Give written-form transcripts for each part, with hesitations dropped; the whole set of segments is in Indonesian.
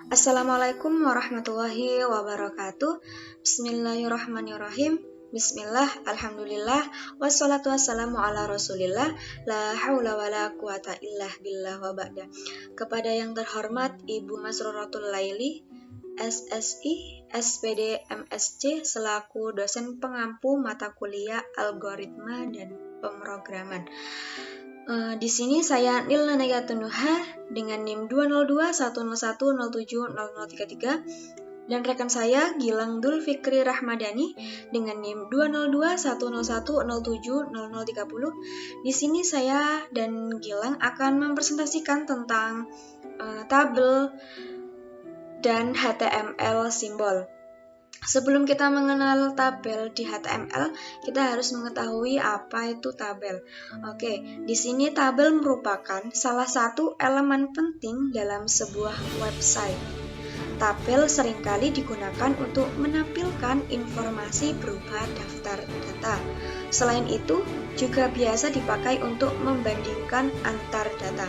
Assalamualaikum warahmatullahi wabarakatuh. Bismillahirrahmanirrahim. Bismillah, alhamdulillah, wassalatu wassalamu ala rasulillah, la haula wa la quwata illa billah wa ba'da. Kepada yang terhormat Ibu Masruratul Laili, SSI, SPD, MSc, selaku dosen pengampu mata kuliah Algoritma dan Pemrograman. Di sini saya Nilna Negatunuha dengan NIM 20210107033 dan rekan saya Gilang Dul Fikri Rahmadani dengan NIM 20210107030. Di sini saya dan Gilang akan mempresentasikan tentang tabel dan HTML simbol. Sebelum kita mengenal tabel di HTML, kita harus mengetahui apa itu tabel. Oke, di sini tabel merupakan salah satu elemen penting dalam sebuah website. Tabel seringkali digunakan untuk menampilkan informasi berupa daftar data. Selain itu, juga biasa dipakai untuk membandingkan antar data.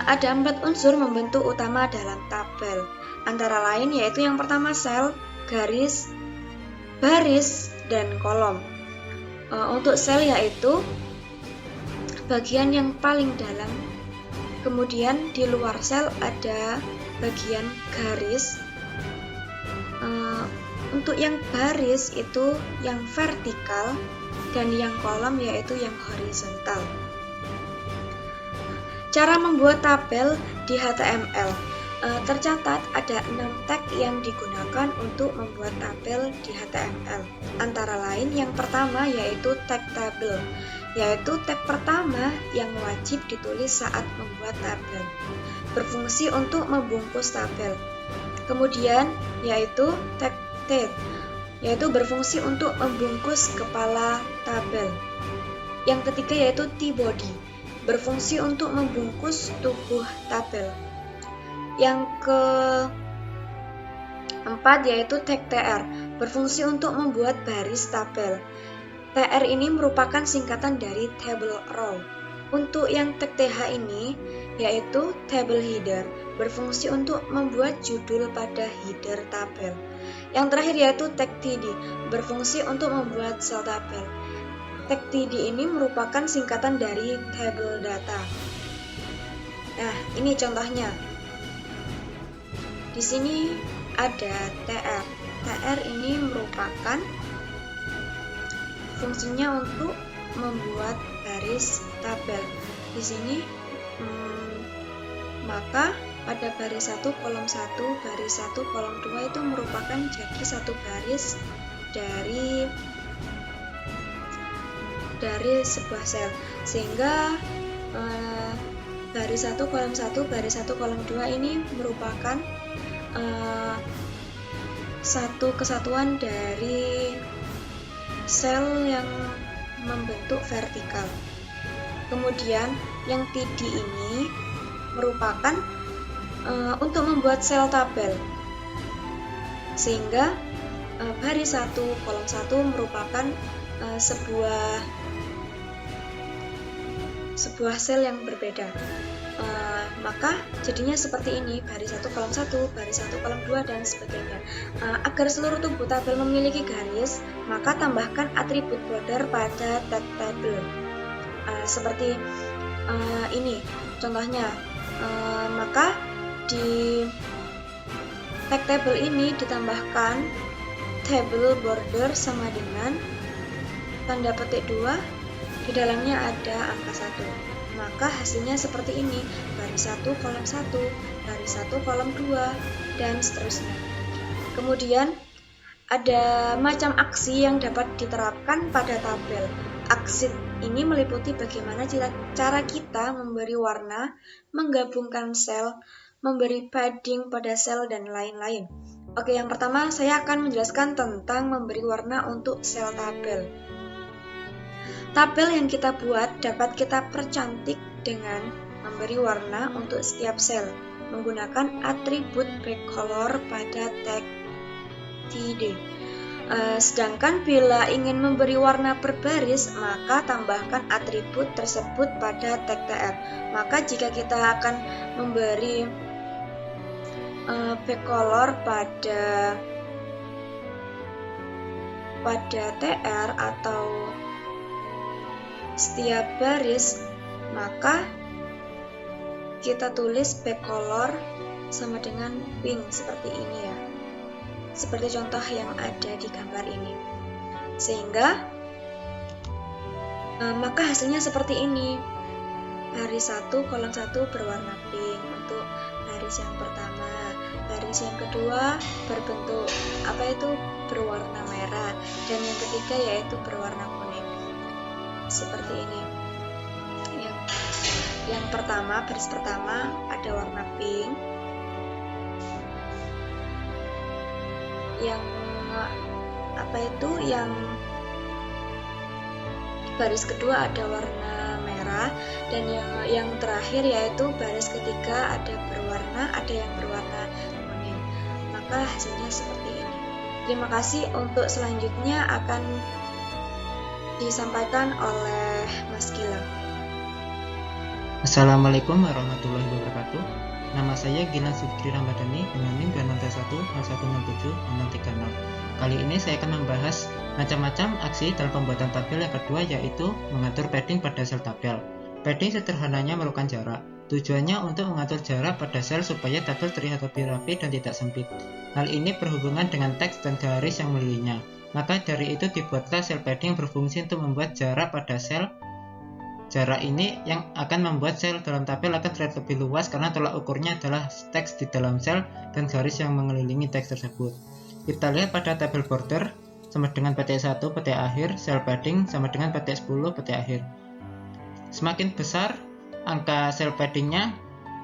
Ada 4 unsur membentuk utama dalam tabel. Antara lain yaitu yang pertama sel, garis, baris, dan kolom. Untuk sel yaitu bagian yang paling dalam. Kemudian di luar sel ada bagian garis. Untuk yang baris itu yang vertikal dan yang kolom yaitu yang horizontal. Cara membuat tabel di HTML. Tercatat ada 6 tag yang digunakan untuk membuat tabel di HTML. Antara lain yang pertama yaitu tag tabel, yaitu tag pertama yang wajib ditulis saat membuat tabel. Berfungsi untuk membungkus tabel. Kemudian yaitu tag text, yaitu berfungsi untuk membungkus kepala tabel. Yang ketiga yaitu T-body, berfungsi untuk membungkus tubuh tabel. Yang keempat yaitu tag TR, berfungsi untuk membuat baris tabel. TR ini merupakan singkatan dari table row. Untuk yang tag TH ini yaitu table header, berfungsi untuk membuat judul pada header tabel. Yang terakhir yaitu tag TD, berfungsi untuk membuat sel tabel. Tag TD ini merupakan singkatan dari table data. Nah, ini contohnya. Di sini ada TR. TR ini merupakan fungsinya untuk membuat baris tabel. Di sini maka pada baris 1 kolom 1, baris 1 kolom 2 itu merupakan jadi satu baris dari sebuah sel. Sehingga baris 1 kolom 1, baris 1 kolom 2 ini merupakan satu kesatuan dari sel yang membentuk vertikal. Kemudian yang TD ini merupakan untuk membuat sel tabel. Sehingga baris 1 kolom 1 merupakan sebuah sel yang berbeda. Maka jadinya seperti ini, baris 1 kolom 1, baris 1 kolom 2, dan sebagainya. Agar seluruh tubuh tabel memiliki garis, maka tambahkan atribut border pada tag tabel. Seperti ini contohnya. Maka di tag tabel ini ditambahkan table border sama dengan tanda petik 2, di dalamnya ada angka 1. Maka hasilnya seperti ini, baris 1 kolom 1, baris 1 kolom 2, dan seterusnya. Kemudian ada macam aksi yang dapat diterapkan pada tabel. Aksi ini meliputi bagaimana cara kita memberi warna, menggabungkan sel, memberi padding pada sel, dan lain-lain. Oke, yang pertama saya akan menjelaskan tentang memberi warna untuk sel tabel. Tabel yang kita buat dapat kita percantik dengan memberi warna untuk setiap sel menggunakan atribut backcolor pada tag TD. Sedangkan bila ingin memberi warna berbaris, maka tambahkan atribut tersebut pada tag tr. Maka jika kita akan memberi backcolor pada tr atau setiap baris, maka kita tulis backcolor sama dengan pink seperti ini ya, seperti contoh yang ada di gambar ini. Sehingga maka hasilnya seperti ini. Baris 1 kolom 1 berwarna pink untuk baris yang pertama. Baris yang kedua berbentuk berwarna merah, dan yang ketiga yaitu berwarna kuning. Seperti ini. Yang pertama, baris pertama ada warna pink. Yang baris kedua ada warna merah, dan yang terakhir yaitu baris ketiga ada yang berwarna kuning. Maka hasilnya seperti ini. Terima kasih. Untuk selanjutnya akan disampaikan oleh Mas Gilang. Assalamualaikum warahmatullahi wabarakatuh. Nama saya Gilang Sukri Ramadhani dengan NIM 26101076636. Kali ini saya akan membahas macam-macam aksi dalam pembuatan tabel yang kedua, yaitu mengatur padding pada sel tabel. Padding sederhananya merupakan jarak. Tujuannya untuk mengatur jarak pada sel supaya tabel terlihat lebih rapi dan tidak sempit. Hal ini berhubungan dengan teks dan garis yang melingkarinya. Maka dari itu dibuatlah sel padding berfungsi untuk membuat jarak pada sel. Jarak ini yang akan membuat sel dalam tabel akan terlihat lebih luas karena tolak ukurnya adalah teks di dalam sel dan garis yang mengelilingi teks tersebut. Kita lihat pada tabel border sama dengan petik 1 petik akhir, sel padding sama dengan petik 10 petik akhir. Semakin besar angka sel paddingnya,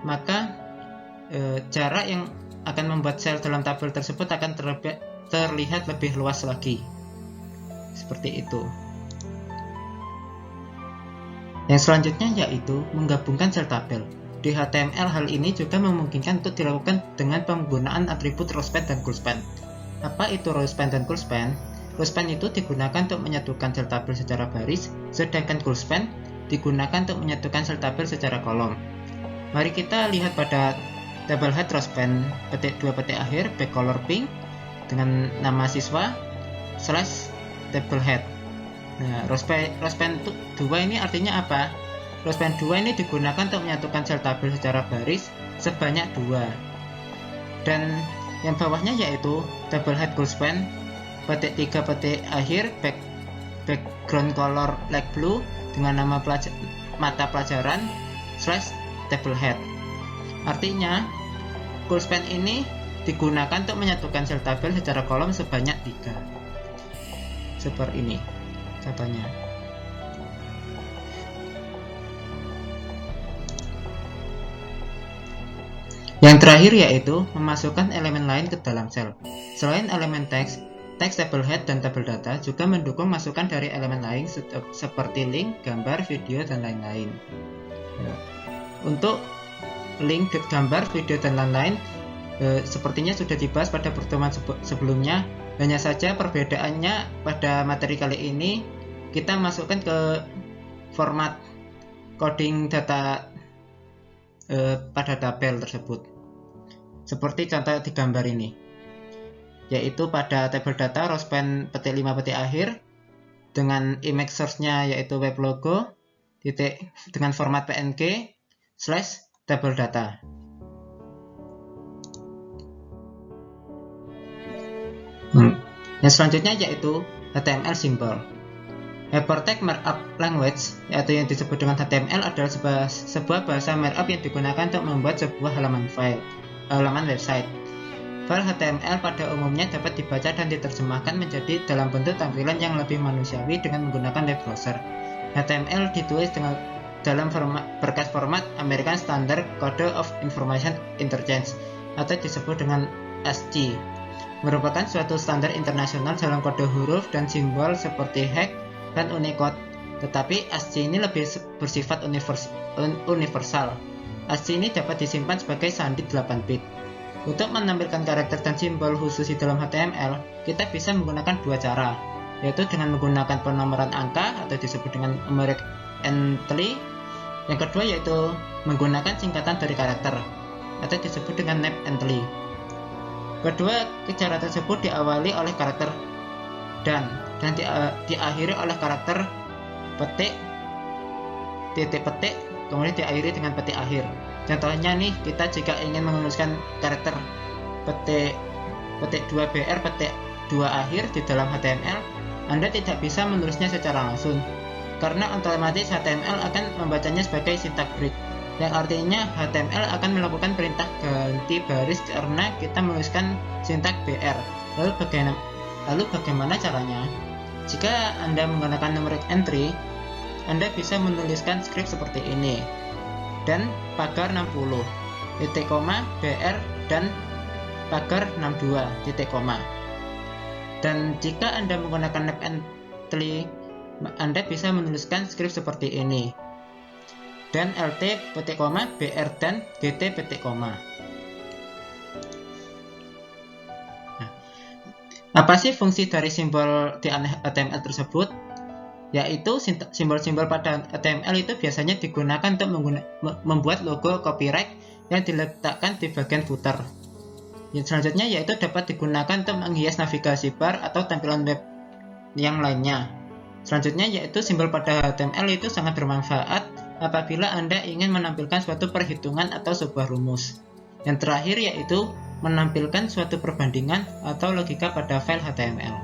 maka jarak yang akan membuat sel dalam tabel tersebut akan terlihat lebih luas lagi. Seperti itu. Yang selanjutnya yaitu menggabungkan sel tabel. Di HTML hal ini juga memungkinkan untuk dilakukan dengan penggunaan atribut rowspan dan closespan. Apa itu rowspan dan closespan? Rowspan itu digunakan untuk menyatukan sel tabel secara baris, sedangkan closespan digunakan untuk menyatukan sel tabel secara kolom. Mari kita lihat pada tabel head rowspan petik 2 petik akhir backcolor pink dengan nama siswa / table head. Nah, rowspan 2 ini artinya apa? Rowspan 2 ini digunakan untuk menyatukan sel tabel secara baris sebanyak 2. Dan yang bawahnya yaitu table head closespan petik 3 petik akhir background color light blue dengan nama mata pelajaran / table head. Artinya closespan ini digunakan untuk menyatukan sel tabel secara kolom sebanyak 3. Seperti ini contohnya. Yang terakhir yaitu memasukkan elemen lain ke dalam sel. Selain elemen teks table head dan table data juga mendukung masukan dari elemen lain seperti link, gambar, video, dan lain-lain. Untuk link, gambar, video, dan lain-lain sepertinya sudah dibahas pada pertemuan sebelumnya. Hanya saja perbedaannya pada materi kali ini kita masukkan ke format coding data pada tabel tersebut. Seperti contoh di gambar ini, yaitu pada tabel data rowspan petik 5 petik akhir dengan image source-nya yaitu web logo dengan format png / tabel data. Yang selanjutnya yaitu HTML symbol. Hypertext Markup Language, yaitu yang disebut dengan HTML, adalah sebuah bahasa markup yang digunakan untuk membuat sebuah halaman website. File HTML pada umumnya dapat dibaca dan diterjemahkan menjadi dalam bentuk tampilan yang lebih manusiawi dengan menggunakan web browser. HTML ditulis dalam berkas format American Standard Code of Information Interchange atau disebut dengan ASCII. Merupakan suatu standar internasional dalam kode huruf dan simbol seperti hex dan Unicode, tetapi ASCII ini lebih bersifat universal. ASCII ini dapat disimpan sebagai sandi 8 bit. Untuk menampilkan karakter dan simbol khusus di dalam HTML, kita bisa menggunakan dua cara, yaitu dengan menggunakan penomoran angka atau disebut dengan numeric entry. Yang kedua yaitu menggunakan singkatan dari karakter atau disebut dengan name entry. Kedua cara tersebut diawali oleh karakter dan diakhiri oleh karakter petik, titik petik, kemudian diakhiri dengan petik akhir. Contohnya nih, kita jika ingin menuliskan karakter petik 2BR petik 2 akhir di dalam HTML, Anda tidak bisa menulisnya secara langsung, karena otomatis HTML akan membacanya sebagai syntax break, yang artinya HTML akan melakukan perintah ganti baris karena kita menuliskan syntax BR. Lalu bagaimana caranya? Jika Anda menggunakan numeric entry, Anda bisa menuliskan script seperti ini, dan pagar 60, titik koma, BR, dan pagar 62, titik koma. Dan jika Anda menggunakan name entry, Anda bisa menuliskan script seperti ini, dan LT, petik koma, BR, dan GT, petik koma. Apa sih fungsi dari simbol di HTML tersebut? Yaitu simbol-simbol pada HTML itu biasanya digunakan untuk membuat logo copyright yang diletakkan di bagian footer. Yang selanjutnya yaitu dapat digunakan untuk menghias navigasi bar atau tampilan web yang lainnya. Selanjutnya yaitu simbol pada HTML itu sangat bermanfaat apabila Anda ingin menampilkan suatu perhitungan atau sebuah rumus. Yang terakhir yaitu menampilkan suatu perbandingan atau logika pada file HTML.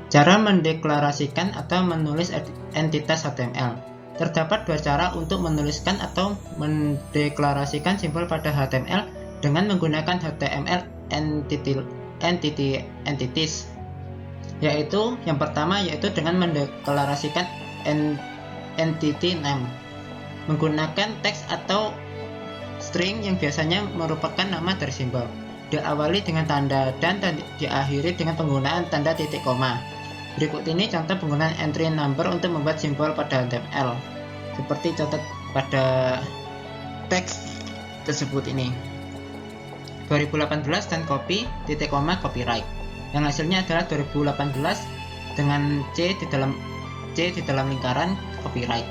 Cara mendeklarasikan atau menulis entitas HTML. Terdapat dua cara untuk menuliskan atau mendeklarasikan simbol pada HTML dengan menggunakan HTML entities. Yaitu yang pertama yaitu dengan mendeklarasikan entity name menggunakan teks atau string yang biasanya merupakan nama dari simbol, diawali dengan tanda dan diakhiri dengan penggunaan tanda titik koma. Berikut ini contoh penggunaan entry number untuk membuat simbol pada HTML, seperti contoh pada teks tersebut ini. 2018 dan copy titik koma copyright. Yang hasilnya adalah 2018 dengan C di dalam lingkaran copyright.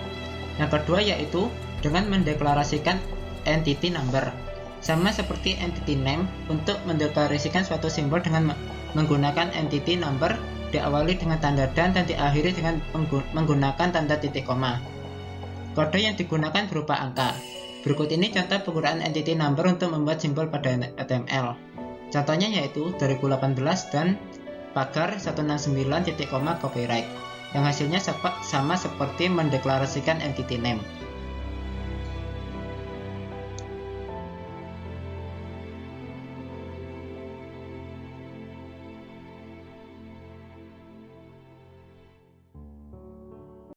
Yang kedua yaitu dengan mendeklarasikan entity number. Sama seperti entity name, untuk mendeklarasikan suatu simbol dengan menggunakan entity number, diawali dengan tanda dan diakhiri dengan menggunakan tanda titik koma. Kode yang digunakan berupa angka. Berikut ini contoh penggunaan entity number untuk membuat simbol pada HTML. Contohnya yaitu 2018 dan pagar 169 titik koma copyright. Yang hasilnya sama seperti mendeklarasikan entity name.